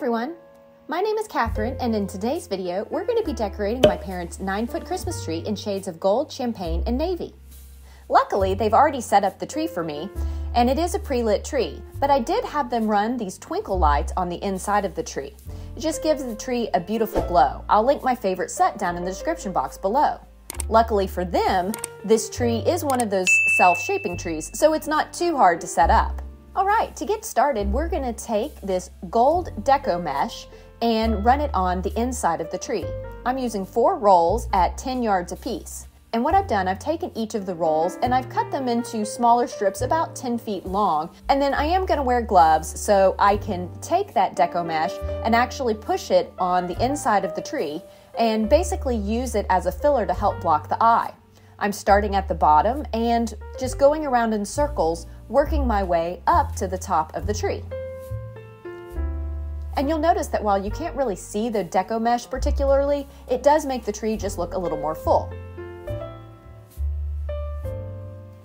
everyone, my name is Catherine, and in today's video we're going to be decorating my parents' 9-foot Christmas tree in shades of gold, champagne, and navy. Luckily, they've already set up the tree for me, and it is a pre-lit tree, but I did have them run these twinkle lights on the inside of the tree. It just gives the tree a beautiful glow. I'll link my favorite set down in the description box below. Luckily for them, this tree is one of those self-shaping trees, so it's not too hard to set up. Alright, to get started, we're going to take this gold deco mesh and run it on the inside of the tree. I'm using 4 rolls at 10 yards apiece. And what I've done, I've taken each of the rolls and I've cut them into smaller strips about 10 feet long. And then I am going to wear gloves so I can take that deco mesh and actually push it on the inside of the tree and basically use it as a filler to help block the eye. I'm starting at the bottom and just going around in circles, working my way up to the top of the tree. And you'll notice that while you can't really see the deco mesh particularly, it does make the tree just look a little more full.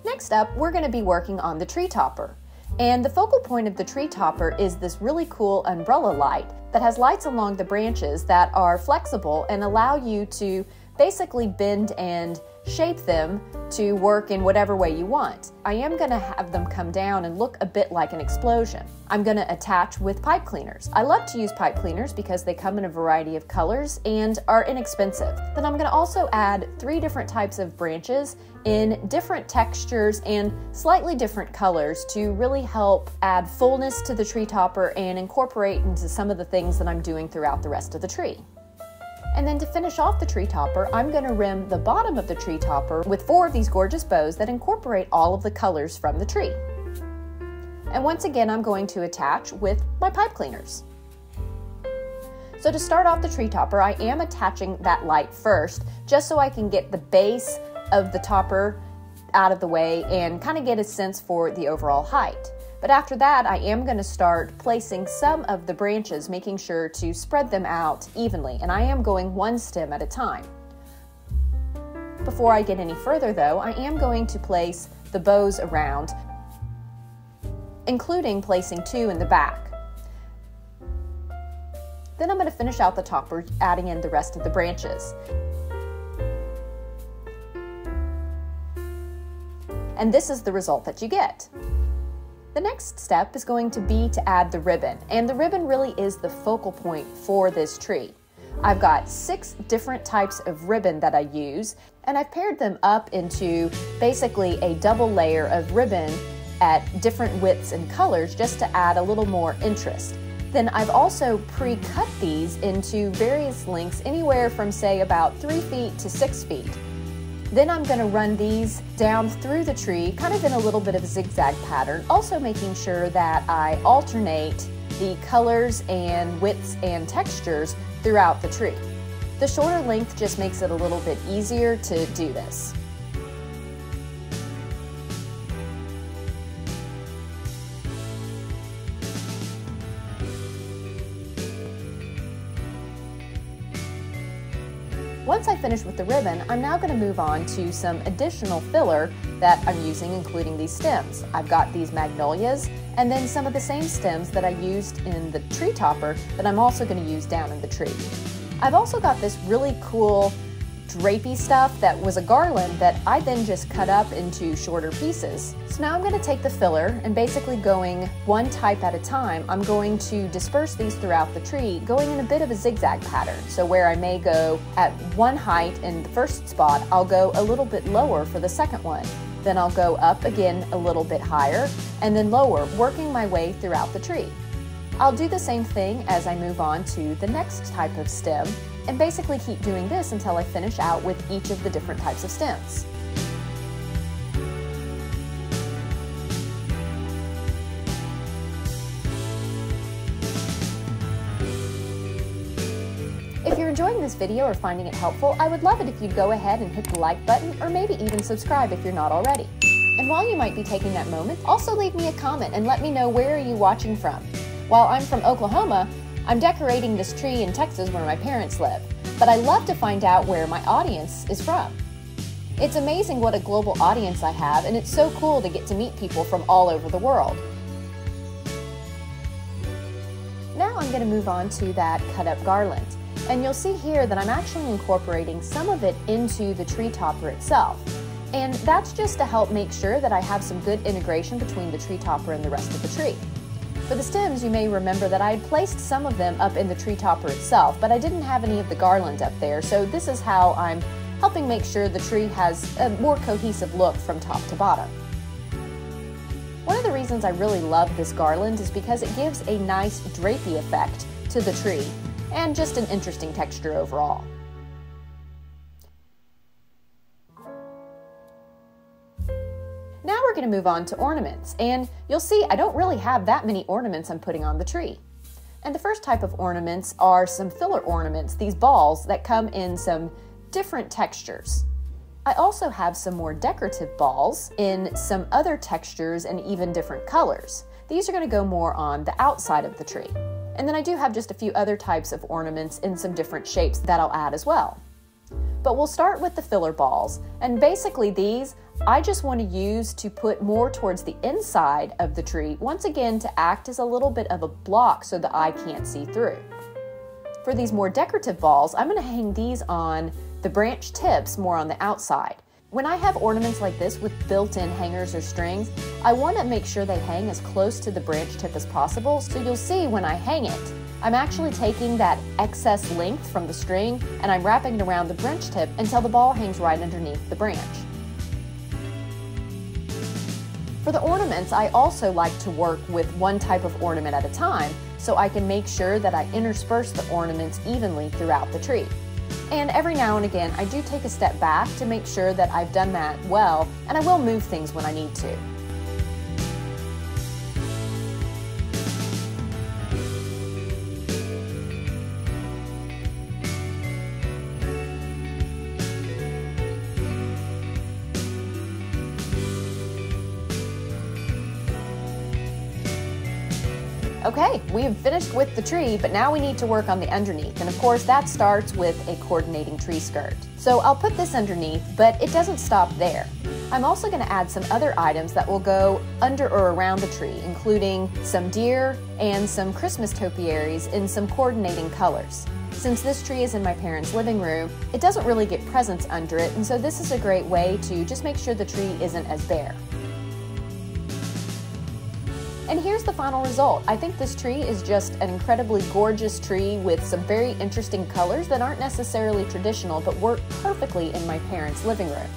Next up, we're going to be working on the tree topper. And the focal point of the tree topper is this really cool umbrella light that has lights along the branches that are flexible and allow you to basically bend and shape them to work in whatever way you want. I am going to have them come down and look a bit like an explosion. I'm going to attach with pipe cleaners. I love to use pipe cleaners because they come in a variety of colors and are inexpensive. Then I'm going to also add 3 different types of branches in different textures and slightly different colors to really help add fullness to the tree topper and incorporate into some of the things that I'm doing throughout the rest of the tree. And then to finish off the tree topper, I'm going to rim the bottom of the tree topper with 4 of these gorgeous bows that incorporate all of the colors from the tree. And once again, I'm going to attach with my pipe cleaners. So to start off the tree topper, I am attaching that light first, just so I can get the base of the topper out of the way and kind of get a sense for the overall height. But after that, I am going to start placing some of the branches, making sure to spread them out evenly, and I am going 1 stem at a time. Before I get any further though, I am going to place the bows around, including placing 2 in the back. Then I'm going to finish out the topper, adding in the rest of the branches. And this is the result that you get. The next step is going to be to add the ribbon, and the ribbon really is the focal point for this tree. I've got 6 different types of ribbon that I use, and I've paired them up into basically a double layer of ribbon at different widths and colors just to add a little more interest. Then I've also pre-cut these into various lengths, anywhere from say about 3 feet to 6 feet. Then I'm going to run these down through the tree, kind of in a little bit of a zigzag pattern, also making sure that I alternate the colors and widths and textures throughout the tree. The shorter length just makes it a little bit easier to do this. Once I finish with the ribbon, I'm now going to move on to some additional filler that I'm using, including these stems. I've got these magnolias and then some of the same stems that I used in the tree topper that I'm also going to use down in the tree. I've also got this really cool drapey stuff that was a garland that I then just cut up into shorter pieces. So now I'm going to take the filler and basically going 1 type at a time, I'm going to disperse these throughout the tree, going in a bit of a zigzag pattern. So where I may go at 1 height in the first spot, I'll go a little bit lower for the second one. Then I'll go up again a little bit higher and then lower, working my way throughout the tree. I'll do the same thing as I move on to the next type of stem and basically keep doing this until I finish out with each of the different types of stems. If you're enjoying this video or finding it helpful, I would love it if you'd go ahead and hit the like button or maybe even subscribe if you're not already. And while you might be taking that moment, also leave me a comment and let me know where are you watching from. While I'm from Oklahoma, I'm decorating this tree in Texas where my parents live, but I love to find out where my audience is from. It's amazing what a global audience I have, and it's so cool to get to meet people from all over the world. Now now I'm going to move on to that cut up garland. And you'll see here that I'm actually incorporating some of it into the tree topper itself. And that's just to help make sure that I have some good integration between the tree topper and the rest of the tree. For the stems, you may remember that I had placed some of them up in the tree topper itself, but I didn't have any of the garland up there, so this is how I'm helping make sure the tree has a more cohesive look from top to bottom. One of the reasons I really love this garland is because it gives a nice drapey effect to the tree and just an interesting texture overall. Now we're going to move on to ornaments, and you'll see I don't really have that many ornaments I'm putting on the tree. And the first type of ornaments are some filler ornaments, these balls that come in some different textures. I also have some more decorative balls in some other textures and even different colors. These are going to go more on the outside of the tree. And then I do have just a few other types of ornaments in some different shapes that I'll add as well. But we'll start with the filler balls, and basically these I just want to use to put more towards the inside of the tree, once again to act as a little bit of a block so the eye can't see through. For these more decorative balls, I'm going to hang these on the branch tips more on the outside. When I have ornaments like this with built-in hangers or strings, I want to make sure they hang as close to the branch tip as possible, so you'll see when I hang it, I'm actually taking that excess length from the string and I'm wrapping it around the branch tip until the ball hangs right underneath the branch. For the ornaments, I also like to work with one type of ornament at a time so I can make sure that I intersperse the ornaments evenly throughout the tree. And every now and again, I do take a step back to make sure that I've done that well, and I will move things when I need to. Okay, we have finished with the tree, but now we need to work on the underneath, and of course that starts with a coordinating tree skirt. So I'll put this underneath, but it doesn't stop there. I'm also going to add some other items that will go under or around the tree, including some deer and some Christmas topiaries in some coordinating colors. Since this tree is in my parents' living room, it doesn't really get presents under it, and so this is a great way to just make sure the tree isn't as bare. And here's the final result. I think this tree is just an incredibly gorgeous tree with some very interesting colors that aren't necessarily traditional but work perfectly in my parents' living room.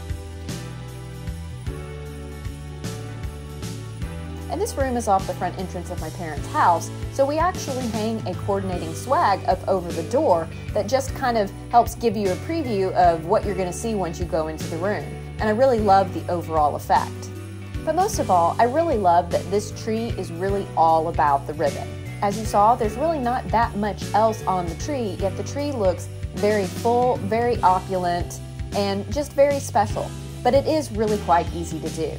And this room is off the front entrance of my parents' house, so we actually hang a coordinating swag up over the door that just kind of helps give you a preview of what you're going to see once you go into the room. And I really love the overall effect. But most of all, I really love that this tree is really all about the ribbon. As you saw, there's really not that much else on the tree, yet the tree looks very full, very opulent, and just very special. But it is really quite easy to do.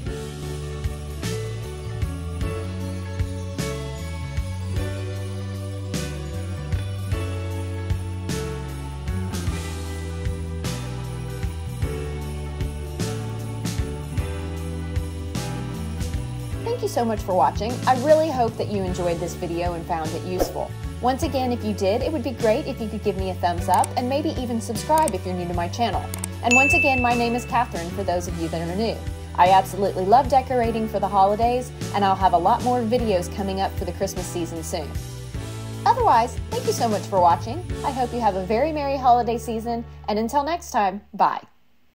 Thank you so much for watching. I really hope that you enjoyed this video and found it useful. Once again, if you did, it would be great if you could give me a thumbs up and maybe even subscribe if you're new to my channel. And once again, my name is Catherine for those of you that are new. I absolutely love decorating for the holidays, and I'll have a lot more videos coming up for the Christmas season soon. Otherwise, thank you so much for watching. I hope you have a very merry holiday season, and until next time, bye.